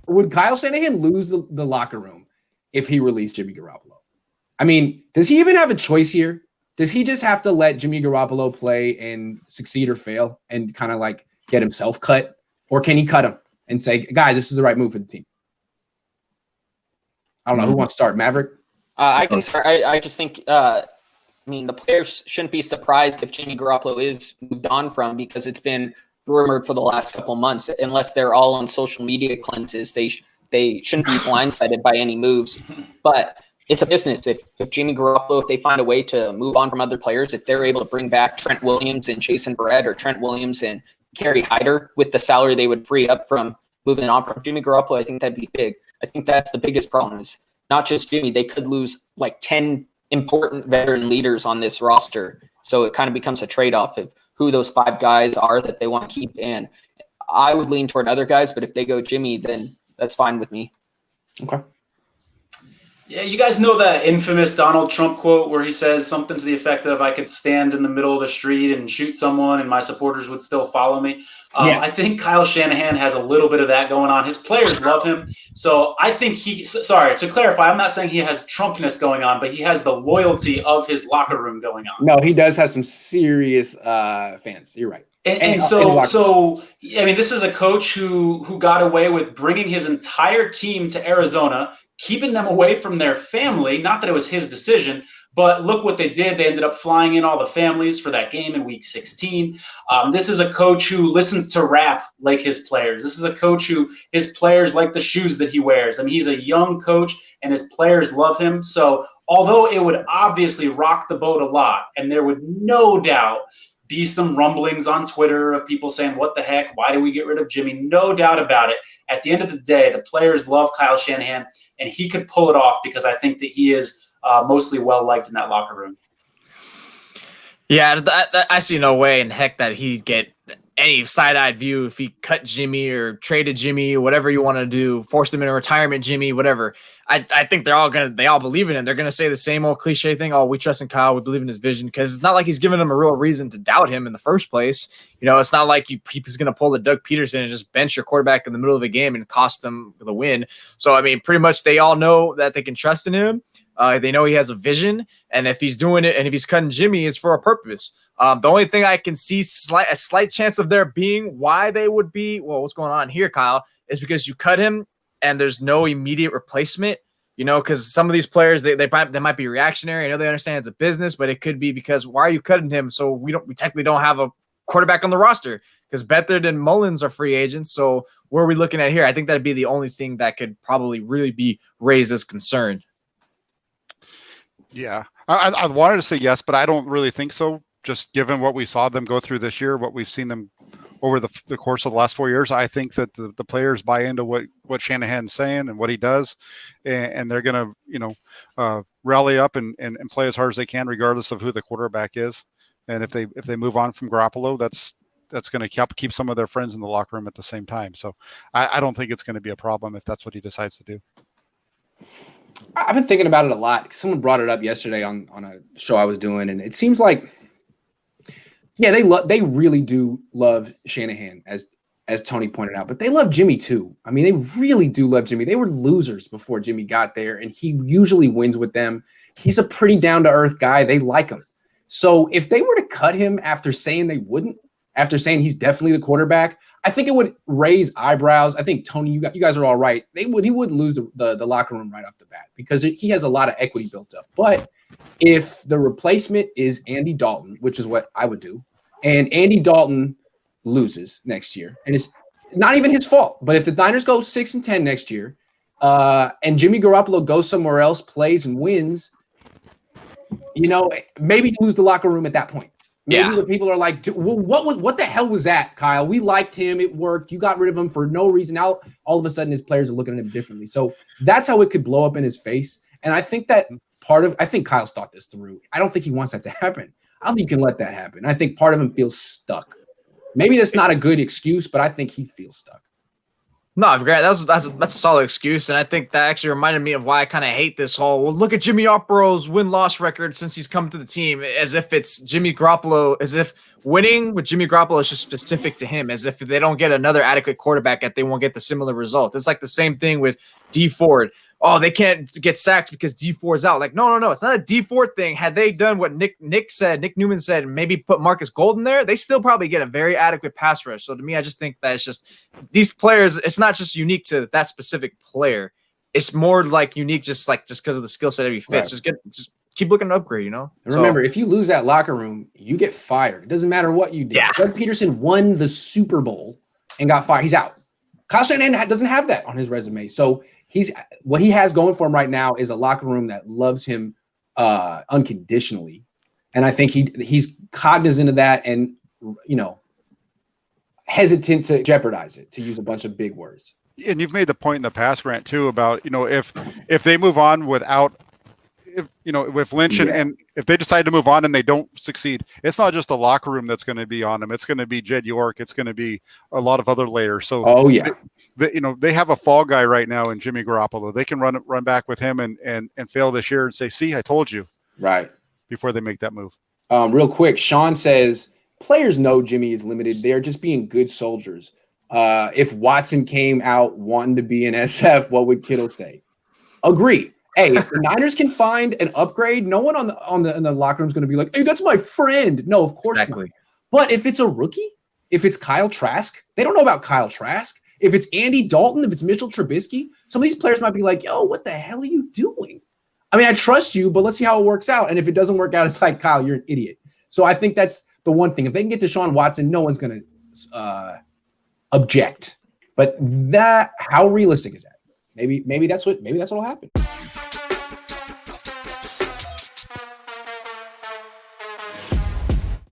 would Kyle Shanahan lose the locker room if he released Jimmy Garoppolo? I mean, does he even have a choice here? Does he just have to let Jimmy Garoppolo play and succeed or fail and kind of like get himself cut? Or can he cut him and say, guys, this is the right move for the team? I don't know. Who wants to start? Maverick? I can start. I just think, I mean, the players shouldn't be surprised if Jimmy Garoppolo is moved on from, because it's been rumored for the last couple of months. Unless they're all on social media cleanses, they shouldn't be blindsided by any moves. But it's a business. If Jimmy Garoppolo, if they find a way to move on from other players, if they're able to bring back Trent Williams and Jason Barrett, or Trent Williams and Kerry Hyder with the salary they would free up from moving on from Jimmy Garoppolo, I think that'd be big. I think that's the biggest problem, is not just Jimmy. They could lose like 10 important veteran leaders on this roster. So it kind of becomes a trade-off of who those 5 guys are that they want to keep. And I would lean toward other guys, but if they go Jimmy, then that's fine with me. Okay. Yeah, you guys know that infamous Donald Trump quote where he says something to the effect of, I could stand in the middle of the street and shoot someone and my supporters would still follow me. I think Kyle Shanahan has a little bit of that going on. His players love him. So I think sorry, to clarify, I'm not saying he has Trumpness going on, but he has the loyalty of his locker room going on. No, he does have some serious fans. You're right. And so I mean, this is a coach who got away with bringing his entire team to Arizona, keeping them away from their family. Not that it was his decision, but look what they did. They ended up flying in all the families for that game in week 16. This is a coach who listens to rap like his players. This is a coach who his players like the shoes that he wears. I mean, he's a young coach and his players love him. So although it would obviously rock the boat a lot, and there would no doubt be some rumblings on Twitter of people saying, what the heck, why do we get rid of Jimmy? No doubt about it. At the end of the day, the players love Kyle Shanahan, and he could pull it off because I think that he is mostly well-liked in that locker room. Yeah, I see no way in heck that he'd get any side-eyed view if he cut Jimmy or traded Jimmy, whatever you want to do, forced him into retirement, Jimmy, whatever. I think they all believe in him. They're gonna say the same old cliche thing. Oh, we trust in Kyle. We believe in his vision, because it's not like he's giving them a real reason to doubt him in the first place. You know, it's not like he's gonna pull the Doug Peterson and just bench your quarterback in the middle of the game and cost them the win. So I mean, pretty much they all know that they can trust in him. They know he has a vision, and if he's doing it and if he's cutting Jimmy, it's for a purpose. The only thing I can see a slight chance of there being why they would be, well, what's going on here, Kyle, is because you cut him and there's no immediate replacement, you know, because some of these players, they might be reactionary. I know they understand it's a business, but it could be because why are you cutting him? So we technically don't have a quarterback on the roster, because Beathard and Mullins are free agents. So what are we looking at here? I think that'd be the only thing that could probably really be raised as concern. Yeah, I wanted to say yes, but I don't really think so. Just given what we saw them go through this year, what we've seen them over the course of the last 4 years, I think that the players buy into what Shanahan's saying and what he does, and they're going to rally up and play as hard as they can, regardless of who the quarterback is. And if they move on from Garoppolo, that's going to keep some of their friends in the locker room at the same time. So I don't think it's going to be a problem if that's what he decides to do. I've been thinking about it a lot. Someone brought it up yesterday on a show I was doing, and it seems like, yeah, they really do love Shanahan, as Tony pointed out, but they love Jimmy too. I mean, they really do love Jimmy. They were losers before Jimmy got there, and he usually wins with them. He's a pretty down-to-earth guy. They like him. So if they were to cut him after saying they wouldn't, after saying he's definitely the quarterback, I think it would raise eyebrows. I think, Tony, you guys are all right. He wouldn't lose the locker room right off the bat because he has a lot of equity built up. But if the replacement is Andy Dalton, which is what I would do, and Andy Dalton loses next year, and it's not even his fault, but if the Niners go 6-10 next year, and Jimmy Garoppolo goes somewhere else, plays and wins, you know, maybe you lose the locker room at that point. Maybe the people are like, well, what the hell was that, Kyle? We liked him. It worked. You got rid of him for no reason. Now, all of a sudden, his players are looking at him differently. So that's how it could blow up in his face. And I think that I think Kyle's thought this through. I don't think he wants that to happen. I don't think you can let that happen. I think part of him feels stuck. Maybe that's not a good excuse, but I think he feels stuck. No, great. That's a solid excuse, and I think that actually reminded me of why I kind of hate this whole. Well, look at Jimmy Garoppolo's win-loss record since he's come to the team, as if it's Jimmy Garoppolo, as if winning with Jimmy Garoppolo is just specific to him, as if they don't get another adequate quarterback, that they won't get the similar results. It's like the same thing with D Ford. Oh, they can't get sacks because D Ford's out. Like, no, it's not a D Ford thing. Had they done what Nick Newman said, and maybe put Marcus Golden there, they still probably get a very adequate pass rush. So to me, I just think that it's just these players. It's not just unique to that specific player. It's more like unique, just because of the skill set every fits. Right. Just keep looking to upgrade. And remember, if you lose that locker room, you get fired. It doesn't matter what you did. Yeah. Doug Peterson won the Super Bowl and got fired. He's out. Kyle Shanahan doesn't have that on his resume. So what he has going for him right now is a locker room that loves him unconditionally. And I think he's cognizant of that and, hesitant to jeopardize it, to use a bunch of big words. And you've made the point in the past, Grant, too, about, if they move on without, with Lynch and if they decide to move on and they don't succeed, it's not just the locker room that's going to be on them. It's going to be Jed York. It's going to be a lot of other layers. So, they have a fall guy right now in Jimmy Garoppolo. They can run back with him and fail this year and say, see, I told you. Right. Before they make that move. Real quick, Sean says, players know Jimmy is limited. They're just being good soldiers. If Watson came out wanting to be an SF, what would Kittle say? Agree. Hey, if the Niners can find an upgrade, no one in the locker room is going to be like, hey, that's my friend. No, of course not. But if it's a rookie, if it's Kyle Trask, they don't know about Kyle Trask. If it's Andy Dalton, if it's Mitchell Trubisky, some of these players might be like, yo, what the hell are you doing? I mean, I trust you, but let's see how it works out. And if it doesn't work out, it's like, Kyle, you're an idiot. So I think that's the one thing. If they can get Deshaun Watson, no one's going to object. But how realistic is that? Maybe that's what'll happen.